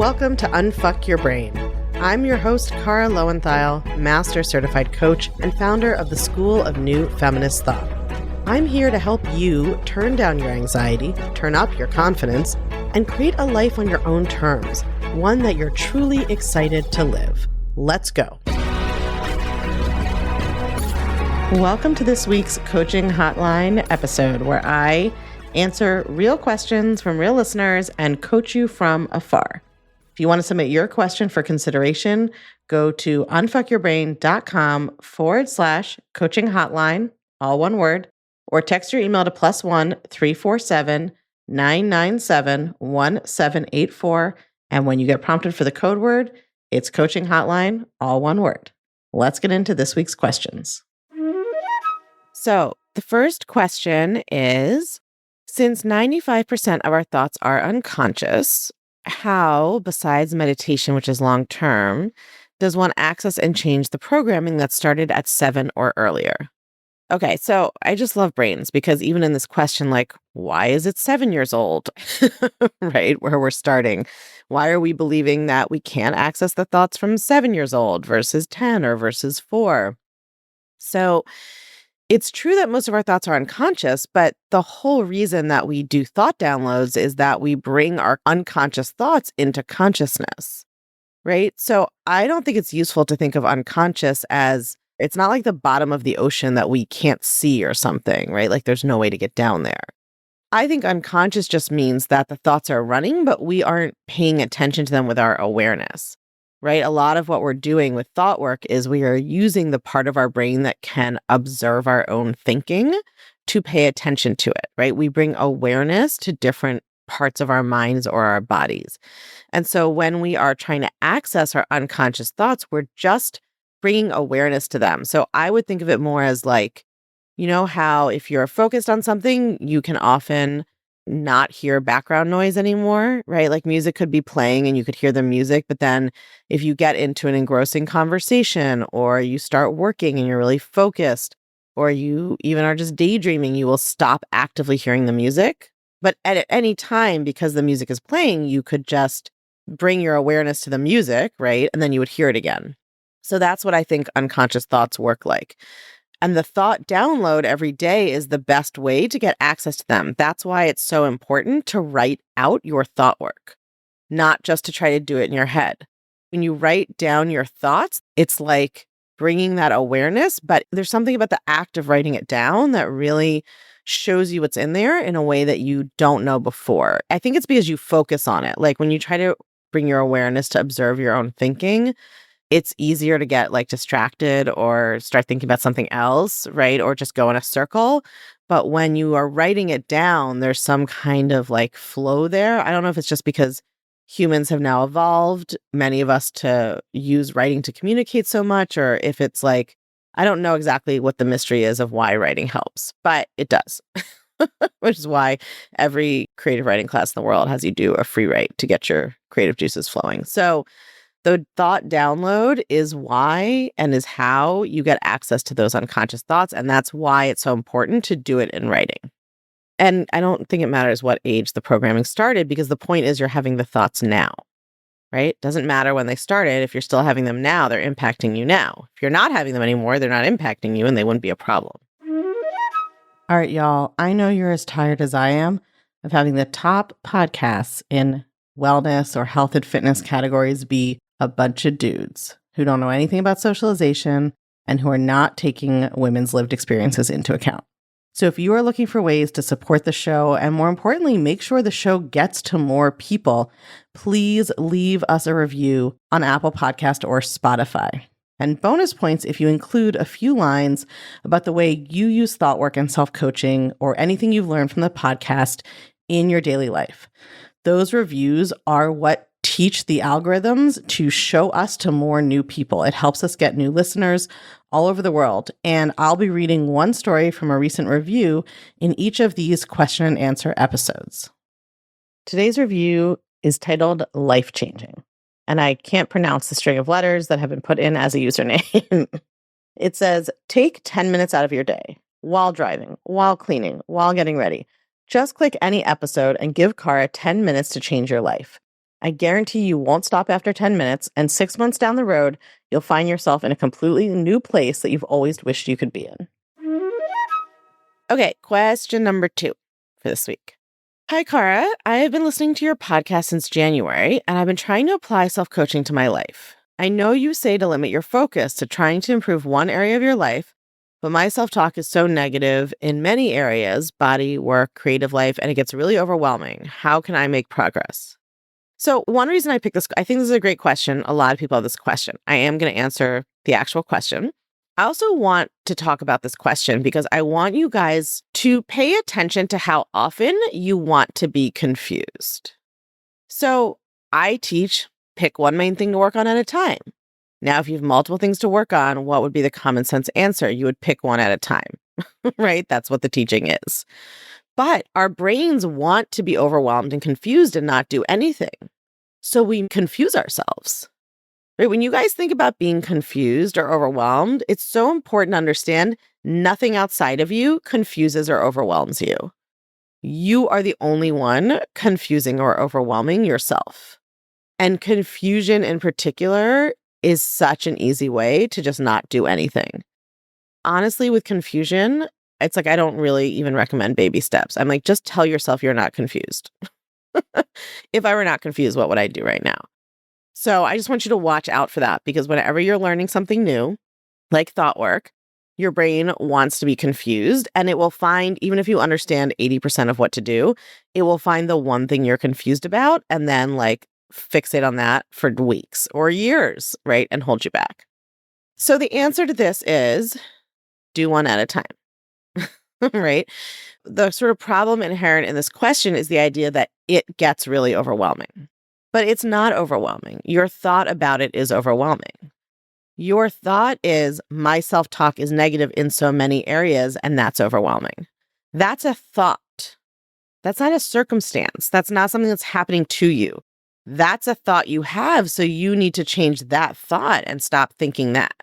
Welcome to Unfuck Your Brain. I'm your host, Cara Loewentheil, Master Certified Coach and founder of the School of New Feminist Thought. I'm here to help you turn down your anxiety, turn up your confidence, and create a life on your own terms, one that you're truly excited to live. Let's go. Welcome to this week's Coaching Hotline episode, where I answer real questions from real listeners and coach you from afar. If you want to submit your question for consideration, go to unfuckyourbrain.com/coaching hotline, all one word, or text your email to +1 347 997 1784. And when you get prompted for the code word, it's coaching hotline, all one word. Let's get into this week's questions. So the first question is, since 95% of our thoughts are unconscious, how, besides meditation, which is long-term, does one access and change the programming that started at 7 or earlier? Okay, so I just love brains because even in this question, like, why is it 7 years old, right, where we're starting? Why are we believing that we can't access the thoughts from 7 years old versus 10 or versus 4? So it's true that most of our thoughts are unconscious, but the whole reason that we do thought downloads is that we bring our unconscious thoughts into consciousness, right? So I don't think it's useful to think of unconscious as it's not like the bottom of the ocean that we can't see or something, right? Like there's no way to get down there. I think unconscious just means that the thoughts are running, but we aren't paying attention to them with our awareness. Right? A lot of what we're doing with thought work is we are using the part of our brain that can observe our own thinking to pay attention to it, right? We bring awareness to different parts of our minds or our bodies. And so when we are trying to access our unconscious thoughts, we're just bringing awareness to them. So I would think of it more as like, you know how if you're focused on something, you can often not hear background noise anymore, right? Like music could be playing and you could hear the music, but then if you get into an engrossing conversation or you start working and you're really focused, or you even are just daydreaming, you will stop actively hearing the music. But at any time, because the music is playing, you could just bring your awareness to the music, right? And then you would hear it again. So that's what I think unconscious thoughts work like. And the thought download every day is the best way to get access to them. That's why it's so important to write out your thought work, not just to try to do it in your head. When you write down your thoughts, it's like bringing that awareness, but there's something about the act of writing it down that really shows you what's in there in a way that you don't know before. I think it's because you focus on it. Like when you try to bring your awareness to observe your own thinking, it's easier to get like distracted or start thinking about something else, right? Or just go in a circle. But when you are writing it down, there's some kind of like flow there. I don't know if it's just because humans have now evolved, many of us, to use writing to communicate so much, or if it's like, I don't know exactly what the mystery is of why writing helps, but it does, which is why every creative writing class in the world has you do a free write to get your creative juices flowing. So the thought download is why and is how you get access to those unconscious thoughts. And that's why it's so important to do it in writing. And I don't think it matters what age the programming started, because the point is you're having the thoughts now, right? Doesn't matter when they started. If you're still having them now, they're impacting you now. If you're not having them anymore, they're not impacting you and they wouldn't be a problem. All right, y'all. I know you're as tired as I am of having the top podcasts in wellness or health and fitness categories be a bunch of dudes who don't know anything about socialization and who are not taking women's lived experiences into account. So if you are looking for ways to support the show and, more importantly, make sure the show gets to more people, please leave us a review on Apple Podcast or Spotify. And bonus points if you include a few lines about the way you use thought work and self-coaching or anything you've learned from the podcast in your daily life. Those reviews are what teach the algorithms to show us to more new people. It helps us get new listeners all over the world. And I'll be reading one story from a recent review in each of these question and answer episodes. Today's review is titled Life Changing, and I can't pronounce the string of letters that have been put in as a username. It says, take 10 minutes out of your day, while driving, while cleaning, while getting ready. Just click any episode and give Cara 10 minutes to change your life. I guarantee you won't stop after 10 minutes, and 6 months down the road, you'll find yourself in a completely new place that you've always wished you could be in. Okay, question number 2 for this week. Hi, Cara. I have been listening to your podcast since January, and I've been trying to apply self-coaching to my life. I know you say to limit your focus to trying to improve one area of your life, but my self-talk is so negative in many areas, body, work, creative life, and it gets really overwhelming. How can I make progress? So one reason I picked this, I think this is a great question. A lot of people have this question. I am going to answer the actual question. I also want to talk about this question because I want you guys to pay attention to how often you want to be confused. So I teach, pick one main thing to work on at a time. Now, if you have multiple things to work on, what would be the common sense answer? You would pick one at a time, right? That's what the teaching is. But our brains want to be overwhelmed and confused and not do anything. So we confuse ourselves. Right? When you guys think about being confused or overwhelmed, it's so important to understand nothing outside of you confuses or overwhelms you. You are the only one confusing or overwhelming yourself. And confusion in particular is such an easy way to just not do anything. Honestly, with confusion, it's like I don't really even recommend baby steps. I'm like, just tell yourself you're not confused. If I were not confused, what would I do right now? So I just want you to watch out for that because whenever you're learning something new, like thought work, your brain wants to be confused and it will find, even if you understand 80% of what to do, it will find the one thing you're confused about and then like fixate on that for weeks or years, right? And hold you back. So the answer to this is do one at a time, right? The sort of problem inherent in this question is the idea that it gets really overwhelming. But it's not overwhelming. Your thought about it is overwhelming. Your thought is, my self-talk is negative in so many areas, and that's overwhelming. That's a thought. That's not a circumstance. That's not something that's happening to you. That's a thought you have, so you need to change that thought and stop thinking that.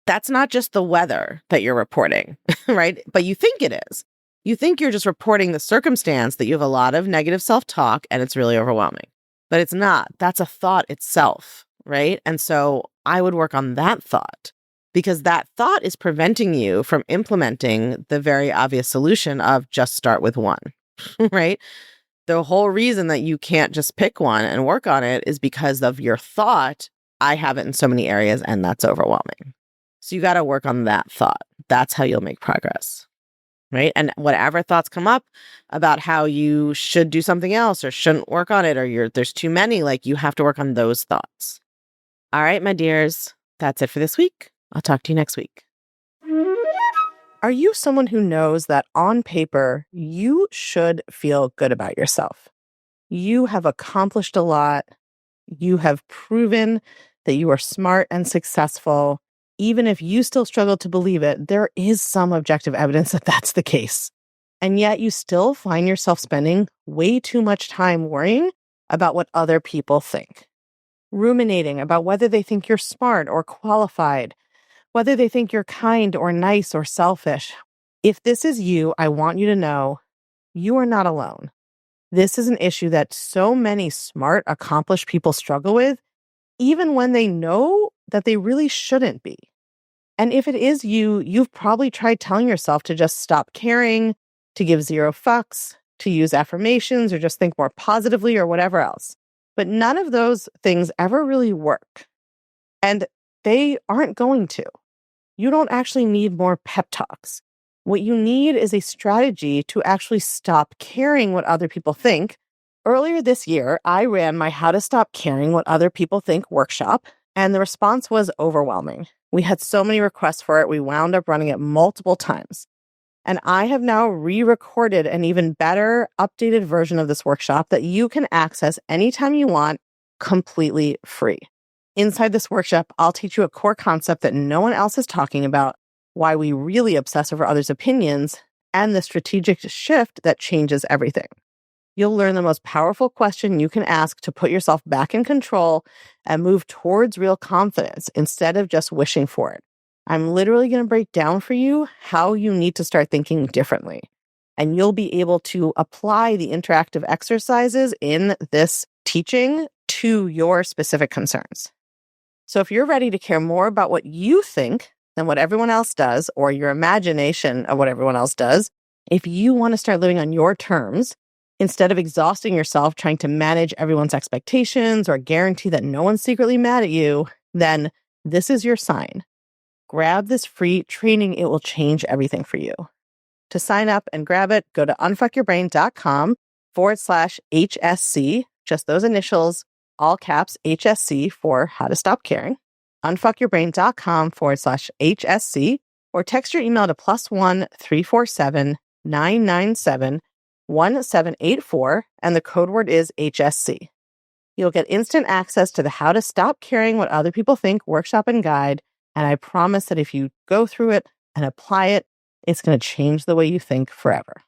That's not just the weather that you're reporting, right? But you think it is. You think you're just reporting the circumstance that you have a lot of negative self-talk and it's really overwhelming. But it's not. That's a thought itself, right? And so I would work on that thought because that thought is preventing you from implementing the very obvious solution of just start with one, right? The whole reason that you can't just pick one and work on it is because of your thought, I have it in so many areas and that's overwhelming. So you got to work on that thought. That's how you'll make progress. Right? And whatever thoughts come up about how you should do something else or shouldn't work on it or there's too many, like you have to work on those thoughts. All right, my dears, that's it for this week. I'll talk to you next week. Are you someone who knows that on paper, you should feel good about yourself? You have accomplished a lot. You have proven that you are smart and successful. Even if you still struggle to believe it, there is some objective evidence that that's the case. And yet you still find yourself spending way too much time worrying about what other people think. Ruminating about whether they think you're smart or qualified, whether they think you're kind or nice or selfish. If this is you, I want you to know you are not alone. This is an issue that so many smart, accomplished people struggle with, even when they know that they really shouldn't be. And if it is you, you've probably tried telling yourself to just stop caring, to give zero fucks, to use affirmations or just think more positively or whatever else. But none of those things ever really work. And they aren't going to. You don't actually need more pep talks. What you need is a strategy to actually stop caring what other people think. Earlier this year, I ran my How to Stop Caring What Other People Think workshop, and the response was overwhelming. We had so many requests for it, we wound up running it multiple times. And I have now re-recorded an even better, updated version of this workshop that you can access anytime you want, completely free. Inside this workshop, I'll teach you a core concept that no one else is talking about, why we really obsess over others' opinions, and the strategic shift that changes everything. You'll learn the most powerful question you can ask to put yourself back in control and move towards real confidence instead of just wishing for it. I'm literally going to break down for you how you need to start thinking differently. And you'll be able to apply the interactive exercises in this teaching to your specific concerns. So if you're ready to care more about what you think than what everyone else does, or your imagination of what everyone else does, if you want to start living on your terms, instead of exhausting yourself trying to manage everyone's expectations or guarantee that no one's secretly mad at you, then this is your sign. Grab this free training. It will change everything for you. To sign up and grab it, go to unfuckyourbrain.com/HSC, just those initials, all caps HSC for How to Stop Caring. Unfuckyourbrain.com/HSC, or text your email to +1 347 997 1784, and the code word is HSC. You'll get instant access to the How to Stop Caring What Other People Think workshop and guide, and I promise that if you go through it and apply it, it's going to change the way you think forever.